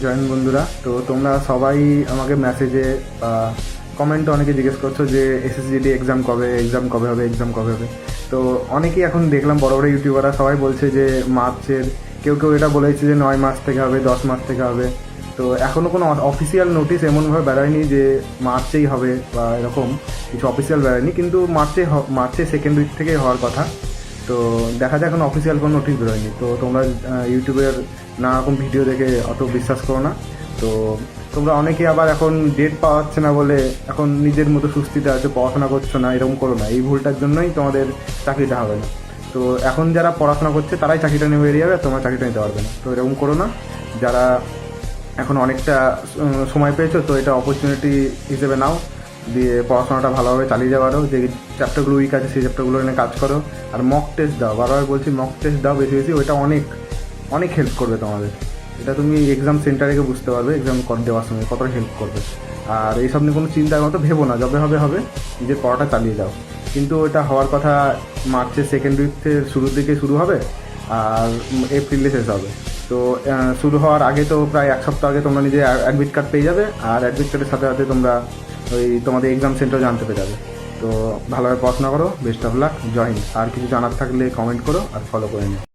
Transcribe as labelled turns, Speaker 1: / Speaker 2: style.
Speaker 1: Join বন্ধুরা, তো তোমরা সবাই আমাকে মেসেজে বা কমেন্টে অনেকে জিজ্ঞেস করছো যে এসএসজিডি এক্সাম কবে হবে। তো অনেকেই এখন দেখলাম বড় বড় ইউটিউবাররা সবাই বলছে যে মার্চের, কেউ কেউ এটা বলেছে যে 9 মাস থেকে হবে, 10 মাস থেকে হবে। তো এখনও কোনো অফিসিয়াল নোটিশ এমনভাবে বেরোয়নি যে মার্চেই হবে বা এরকম কিছু অফিসিয়াল বেরোয়নি, কিন্তু মার্চে সেকেন্ড উইক থেকেই হওয়ার কথা। তো দেখা যায় এখন অফিসিয়াল কোনো নোটিশ বেরোয়নি। তো তোমরা ইউটিউবের নানা রকম ভিডিও দেখে অত বিশ্বাস করো না। তো তোমরা অনেকে আবার এখন ডেট পাওয়া যাচ্ছে না বলে এখন নিজের মতো সুস্থিতে আছে, পড়াশোনা করছো না, এরকম করো না। এই ভুলটার জন্যই তোমাদের চাকরিটা হবে না। তো এখন যারা পড়াশোনা করছে তারাই চাকরিটা নেমে বেরিয়ে যাবে, তোমরা চাকরিটা নিতে পারবে না। তো এরকম করো না। যারা এখন অনেকটা সময় পেয়েছো, তো এটা অপরচুনিটি হিসেবে নাও, দিয়ে পড়াশোনাটা ভালোভাবে চালিয়ে যাওয়ারও যে চ্যাপ্টারগুলো উইক আছে সেই চ্যাপ্টারগুলো নিয়ে কাজ করো। আর মক টেস্ট দাও, বারবার বলছি মক টেস্ট দাও বেশি বেশি, ওইটা অনেক অনেক হেল্প করবে তোমাদের। এটা তুমি এক্সাম সেন্টারে গিয়ে বুঝতে পারবে এক্সাম দেওয়ার সময় কতটা হেল্প করবে। আর এইসব নিয়ে কোনো চিন্তার মতো ভেবো না, যবে হবে হবে, নিজের পড়াটা চালিয়ে যাও। কিন্তু এটা হওয়ার কথা মার্চের সেকেন্ড উইকের শুরুর দিকে শুরু হবে, আর এপ্রিলে শেষ হবে। তো শুরু হওয়ার আগে তো প্রায় এক সপ্তাহ আগে তোমরা নিজে অ্যাডমিট কার্ড পেয়ে যাবে, আর অ্যাডমিট কার্ডের সাথে সাথে তোমরা ওই তোমাদের এক্সাম সেন্টার জানতে পেরে যাবে। তো ভালোভাবে পড়াশোনা করো, বেস্ট অফ লাক, জয় হিন্দ। আর কিছু জানার থাকলে কমেন্ট করো আর ফলো করে নিও।